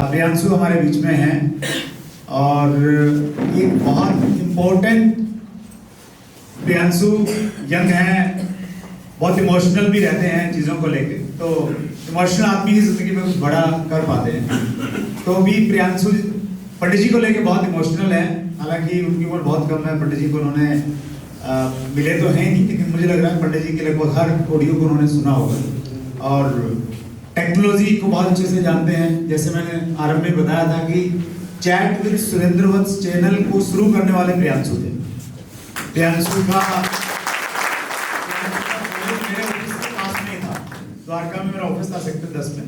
प्रियांशु हमारे बीच में हैं और एक बहुत इम्पोर्टेंट प्रियांशु यंग हैं, बहुत इमोशनल भी रहते हैं चीज़ों को लेके। तो इमोशनल आदमी ही जिंदगी में कुछ बड़ा कर पाते हैं। तो भी प्रियांशु पंडित जी को लेके बहुत इमोशनल है। हालांकि उनकी उम्र बहुत कम है, पंडित जी को उन्होंने मिले तो हैं नहीं, लेकिन मुझे लग रहा है पंडित जी के लगभग हर ऑडियो को उन्होंने सुना होगा और टेक्नोलॉजी को बहुत अच्छे से जानते हैं। जैसे मैंने आरंभ में बताया था कि चैट विद सुरेंद्र वंश चैनल को शुरू करने वाले प्रियांशु थे। प्रियांशु का मेरे ऑफिस के पास में था, द्वारका में मेरा ऑफिस था सेक्टर 10 में,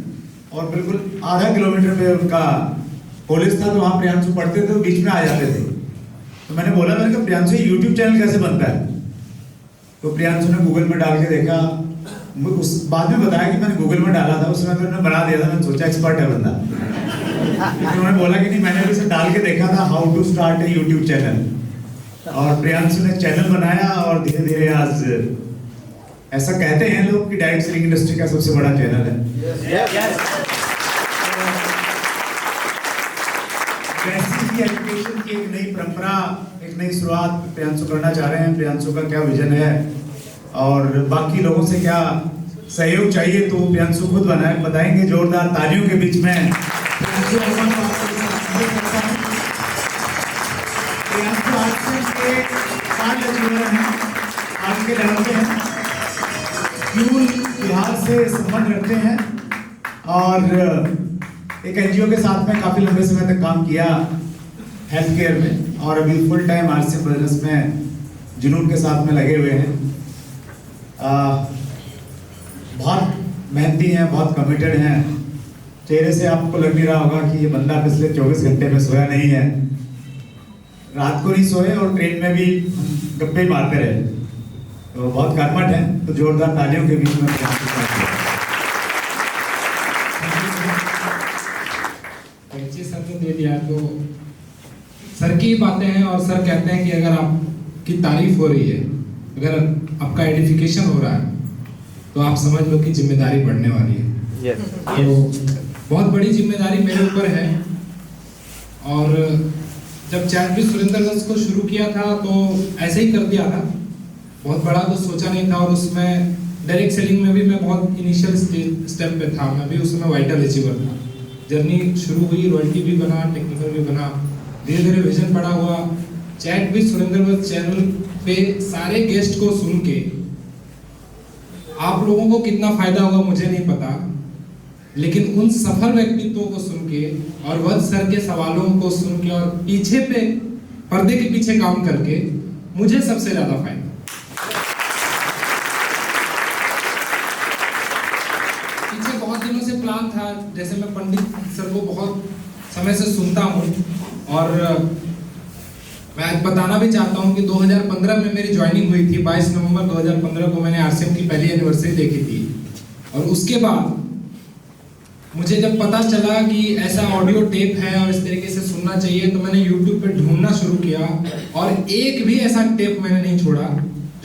और बिल्कुल आधा किलोमीटर पे उनका कॉलेज था। तो वहाँ प्रियांशु पढ़ते थे, बीच में आ जाते थे। तो मैंने बोला, मैंने कहा प्रियांशु यूट्यूब चैनल कैसे बनता है? तो प्रियांशु ने गूगल में डाल के देखा। उस बाद में बताया कि मैंने गूगल में डाला था, उसमें उन्होंने बना दिया था। मैंने सोचा एक्सपर्ट है बंदा, लेकिन उन्होंने बोला कि नहीं, मैंने भी उसे डाल के देखा था how to start a YouTube channel. और प्रियांशु ने चैनल बनाया और धीरे धीरे आज ऐसा कहते हैं लोग कि डायरेक्ट सेलिंग इंडस्ट्री का सबसे बड़ा चैनल है। वैसी ही एजुकेशन की एक नई परंपरा, एक नई शुरुआत प्रियांशु करना चाह रहे हैं। प्रियांशु का क्या विजन है और बाकी लोगों से क्या सहयोग चाहिए, तो प्रियांशु खुद बताएंगे जोरदार तालियों के बीच में। प्रियांशु आर्ट्स के 5 लेक्चरर हैं, आज के लेवल के हैं, फ्यूल बिहार से संबंध रखते हैं और एक एनजीओ के साथ में काफी लंबे समय तक काम किया हेल्थ केयर में, और अभी फुल टाइम आरसीएम बिजनेस में जुनून के साथ में लगे हुए हैं। बहुत मेहनती हैं, बहुत कमिटेड हैं। चेहरे से आपको लग नहीं रहा होगा कि ये बंदा पिछले 24 घंटे में सोया नहीं है, रात को नहीं सोए और ट्रेन में भी गप्पे मारते रहे। तो बहुत कर्मठ है। तो जोरदार तालियों के बीच में सर ने दे दिया। तो सर की बातें हैं और सर कहते हैं कि अगर आपकी तारीफ हो रही है, अगर आपका एडिफिकेशन हो रहा है, तो आप समझ लो कि जिम्मेदारी बढ़ने वाली है। तो बहुत बड़ी जिम्मेदारी मेरे ऊपर है। और जब चैट विद सुरेंद्र वंश को शुरू किया था तो ऐसे ही कर दिया था, बहुत बड़ा कुछ सोचा नहीं था। और उसमें डायरेक्ट सेलिंग में भी मैं बहुत इनिशियल स्टेप पे था, मैं भी उसमें वाइटल अचीवर था। जर्नी शुरू हुई, रॉयल्टी भी बना, टेक्निकल भी बना, धीरे धीरे विजन बड़ा हुआ। चैट विद सुरेंद्र वंश चैनल पे सारे गेस्ट को सुन के आप लोगों को कितना फायदा होगा मुझे नहीं पता, लेकिन उन सफल व्यक्तित्वों को सुन के और वंश सर के सवालों को सुन के और पीछे पे पर्दे के पीछे काम करके मुझे सबसे ज्यादा फायदा। पीछे बहुत दिनों से प्लान था, जैसे मैं पंडित सर को बहुत समय से सुनता हूँ और मैं बताना भी चाहता हूँ कि 2015 में मेरी ज्वाइनिंग हुई थी। 22 नवंबर 2015 को मैंने आरसीएम की पहली एनिवर्सरी देखी थी। और उसके बाद मुझे जब पता चला कि ऐसा ऑडियो टेप है और इस तरीके से सुनना चाहिए, तो मैंने YouTube पे ढूंढना शुरू किया और एक भी ऐसा टेप मैंने नहीं छोड़ा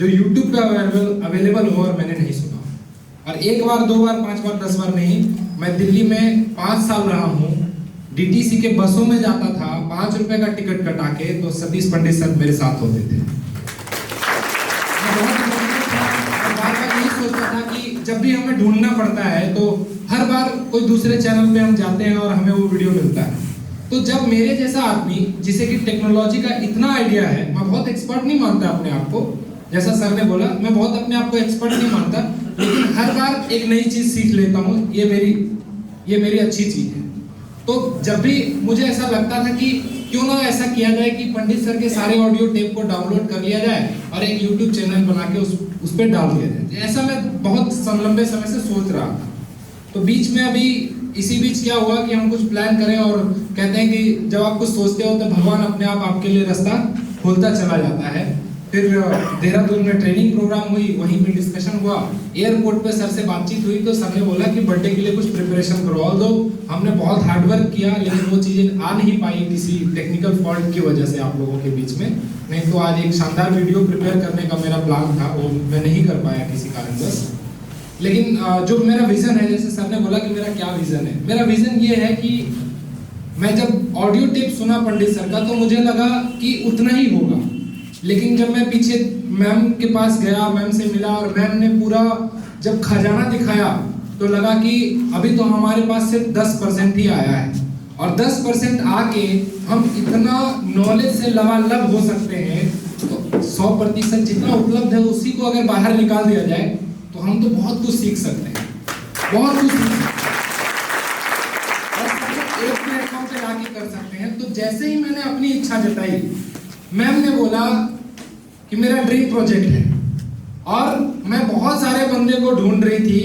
जो YouTube पे अवेलेबल हो और मैंने नहीं सुना। और एक बार, 2 बार, 5 बार, 10 बार नहीं, मैं दिल्ली में 5 साल रहा हूँ। डीटीसी के बसों में जाता था, 5 रुपए का टिकट कटा के, तो सतीश पंडित सर मेरे साथ होते थे। मैं बार बार यही सोचता था कि जब भी हमें ढूंढना पड़ता है तो हर बार कोई दूसरे चैनल पे हम जाते हैं और हमें वो वीडियो मिलता है। तो जब मेरे जैसा आदमी जिसे कि टेक्नोलॉजी का इतना आइडिया है, मैं बहुत एक्सपर्ट नहीं मानता अपने आप को, जैसा सर ने बोला, मैं बहुत अपने आप को एक्सपर्ट नहीं मानता, लेकिन हर बार एक नई चीज सीख लेता हूँ। ये मेरी अच्छी चीज है। तो जब भी मुझे ऐसा लगता था कि क्यों ना ऐसा किया जाए कि पंडित सर के सारे ऑडियो टेप को डाउनलोड कर लिया जाए और एक यूट्यूब चैनल बना के उस पर डाल दिया जाए। ऐसा मैं बहुत लंबे समय से सोच रहा था। तो बीच में अभी इसी बीच क्या हुआ कि हम कुछ प्लान करें और कहते हैं कि जब आप कुछ सोचते हो तो भगवान अपने आप आपके लिए रास्ता खोलता चला जाता है। फिर देहरादून में ट्रेनिंग प्रोग्राम हुई, वहीं पे डिस्कशन हुआ। एयरपोर्ट पे सर से बातचीत हुई तो सर ने बोला कि बर्थडे के लिए कुछ प्रिपरेशन करो। ऑल्दो हमने बहुत हार्ड वर्क किया, लेकिन वो चीजें आ नहीं पाई किसी टेक्निकल फॉल्ट की वजह से आप लोगों के बीच में। नहीं तो आज एक शानदार वीडियो प्रिपेयर करने का मेरा प्लान था, वो मैं नहीं कर पाया किसी कारणवश। लेकिन जो मेरा विजन है, जैसे सर ने बोला कि मेरा क्या विजन है, मेरा विजन ये है कि मैं जब ऑडियो टेप सुना पंडित सर का तो मुझे लगा कि उतना ही होगा, लेकिन जब मैं पीछे मैम के पास गया, मैम से मिला और मैम ने पूरा जब खजाना दिखाया तो लगा कि अभी तो हमारे पास सिर्फ 10% ही आया है, और 10% आके हम इतना नॉलेज से लबालब हो सकते हैं। तो 100% जितना उपलब्ध है उसी को अगर बाहर निकाल दिया जाए तो हम तो बहुत कुछ सीख सकते हैं, बहुत कुछ सीख सकते हैं और सब एक प्लेटफॉर्म पे लाके कर सकते हैं। तो जैसे ही मैंने अपनी इच्छा जताई, मैम ने बोला कि मेरा ड्रीम प्रोजेक्ट है और मैं बहुत सारे बंदे को ढूंढ रही थी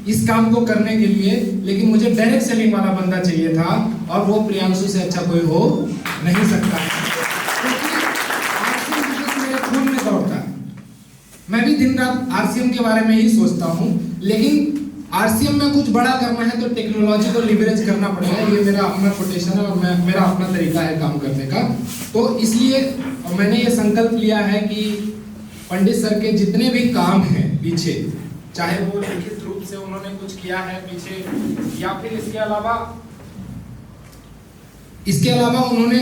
इस काम को करने के लिए, लेकिन मुझे डायरेक्ट सेलिंग वाला बंदा चाहिए था और वो प्रियांशु से अच्छा कोई हो नहीं सकता है, क्योंकि आरसीएम बिजनेस मेरे खून में दौड़ता है। मैं भी दिन रात आरसीएम के बारे में ही सोचता हूँ, लेकिन आरसीएम में कुछ बड़ा करना है तो टेक्नोलॉजी को लिवरेज करना पड़ेगा। ये मेरा अपना कोटेशन है और मेरा अपना तरीका है काम करने का। तो इसलिए मैंने ये संकल्प लिया है कि पंडित सर के जितने भी काम हैं पीछे, चाहे वो लिखित रूप से उन्होंने कुछ किया है पीछे, या फिर इसके अलावा उन्होंने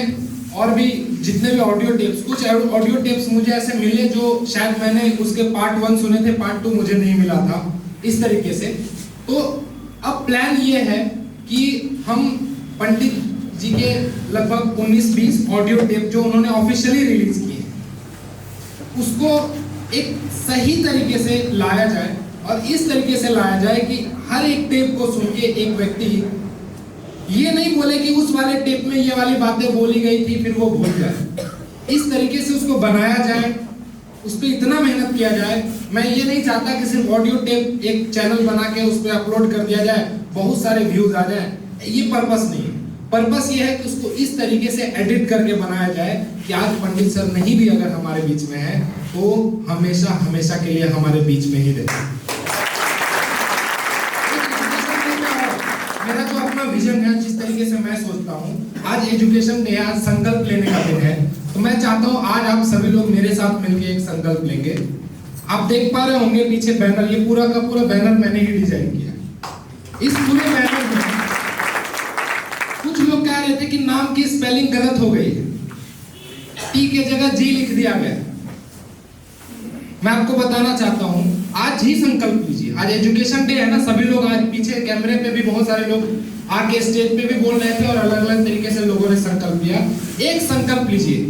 और भी जितने भी ऑडियो टेप्स, कुछ ऑडियो टेप्स मुझे ऐसे मिले जो शायद मैंने उसके पार्ट 1 सुने थे, पार्ट 2 मुझे नहीं मिला था, इस तरीके से। तो अब प्लान ये है कि हम पंडित जी के लगभग 19-20 ऑडियो टेप जो उन्होंने ऑफिशियली रिलीज किए, उसको एक सही तरीके से लाया जाए और इस तरीके से लाया जाए कि हर एक टेप को सुन के एक व्यक्ति ये नहीं बोले कि उस वाले टेप में ये वाली बातें बोली गई थी फिर वो भूल जाए। इस तरीके से उसको बनाया जाए, उस पर इतना मेहनत किया जाए। मैं ये नहीं चाहता कि सिर्फ ऑडियो टेप एक चैनल बना के उस पर अपलोड कर दिया जाए, बहुत सारे व्यूज आ जाए, ये पर्पस नहीं है। पर्पस ये है कि उसको इस तरीके से एडिट करके बनाया जाए कि आज पंडित सर नहीं भी अगर हमारे बीच में है तो हमेशा हमेशा के लिए हमारे बीच में ही रहे। मेरा जो अपना विजन है, जिस तरीके से मैं सोचता हूँ, आज एजुकेशन डे, आज संकल्प लेने का दिन है, तो मैं चाहता हूँ आज आप सभी लोग मेरे साथ मिलकर एक संकल्प लेंगे। आप देख पा रहे होंगे पीछे बैनर, ये पूरा का पूरा बैनर मैंने ही डिजाइन किया। इस पूरे बैनर में कुछ लोग कह रहे थे कि नाम की स्पेलिंग गलत हो गई है, टी के जगह जी लिख दिया गया। मैं आपको बताना चाहता हूं, आज ही संकल्प लीजिए। आज एजुकेशन डे है ना, सभी लोग आज पीछे कैमरे पे भी बहुत सारे लोग आके स्टेज पे भी बोल रहे थे और अलग अलग तरीके से लोगों ने संकल्प लिया। एक संकल्प लीजिए,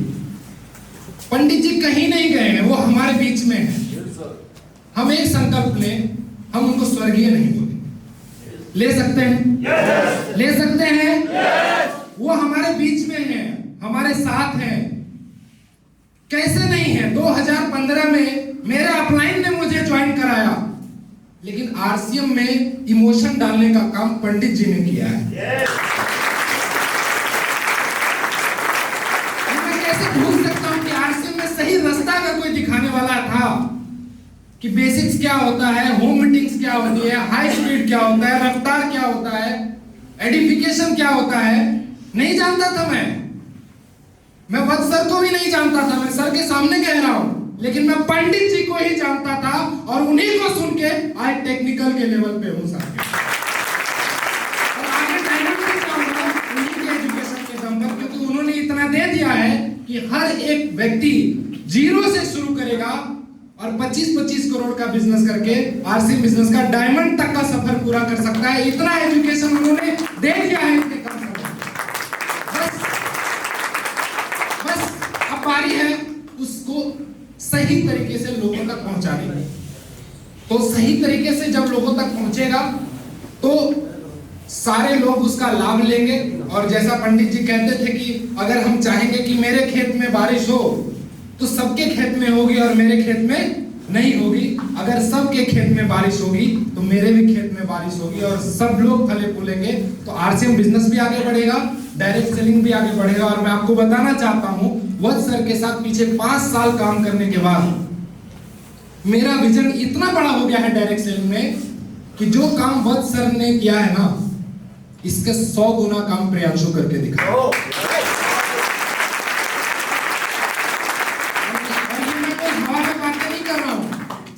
पंडित जी कहीं नहीं गए हैं, वो हमारे बीच में है। हम एक संकल्प लें, हम उनको स्वर्गीय नहीं बोले, ले सकते हैं? yes! ले सकते हैं? yes! वो हमारे बीच में है, हमारे साथ हैं। कैसे नहीं है? 2015 में मेरे अपलाइन ने मुझे ज्वाइन कराया, लेकिन आरसीएम में इमोशन डालने का काम पंडित जी ने किया है। yes! मैं कैसे भूल सकता हूं कि आरसीएम में सही रास्ता अगर कोई दिखाने वाला था कि बेसिक्स क्या होता है, होम मीटिंग्स क्या होती है, हाई स्पीड क्या होता है, रफ्तार क्या होता है, एडिफिकेशन क्या होता है, नहीं जानता था मैं वत्स सर को भी नहीं जानता था, मैं सर के सामने कह रहा हूं, लेकिन मैं पंडित जी को ही जानता था और उन्हीं को सुन के आज टेक्निकल के लेवल पे हूं सर। और आगे डायरेक्ट भी जाऊंगा उन्हीं के एजुकेशन के दम पर, क्योंकि उन्होंने इतना दे दिया है कि हर एक व्यक्ति जीरो से शुरू करेगा और 25-25 करोड़ का बिजनेस करके आरसी बिजनेस का डायमंड तक का सफर पूरा कर सकता है। इतना एजुकेशन उन्होंने दे दिया है इनके काम करने। बस अब बारी है उसको सही तरीके से लोगों तक पहुंचाने की। तो सही तरीके से जब लोगों तक पहुंचेगा तो सारे लोग उसका लाभ लेंगे। और जैसा पंडित जी कहते थे कि अगर हम चाहेंगे कि मेरे खेत में बारिश हो तो सबके खेत में होगी और मेरे खेत में नहीं होगी। अगर सबके खेत में बारिश होगी तो मेरे भी खेत में बारिश होगी और सब लोग फले फूलेंगे। तो आरसीएम बिजनेस भी आगे बढ़ेगा, डायरेक्ट सेलिंग भी आगे बढ़ेगा। और मैं आपको बताना चाहता हूं, वत्स सर के साथ पीछे 5 साल काम करने के बाद मेरा विजन इतना बड़ा हो गया है डायरेक्ट सेलिंग में कि जो काम वत्स सर ने किया है ना, इसके 100 गुना काम प्रियांशु करके दिखा।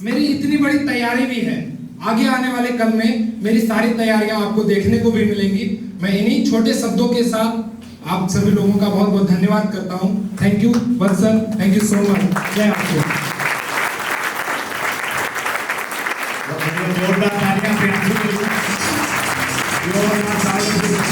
मेरी इतनी बड़ी तैयारी भी है, आगे आने वाले कल में मेरी सारी तैयारियां आपको देखने को भी मिलेंगी। मैं इन्हीं छोटे शब्दों के साथ आप सभी लोगों का बहुत बहुत धन्यवाद करता हूँ। Thank you Vatsal, thank you so much. जय आपको। जोरदार तालियां प्रियांशु के लिए। जोरदार तालियां।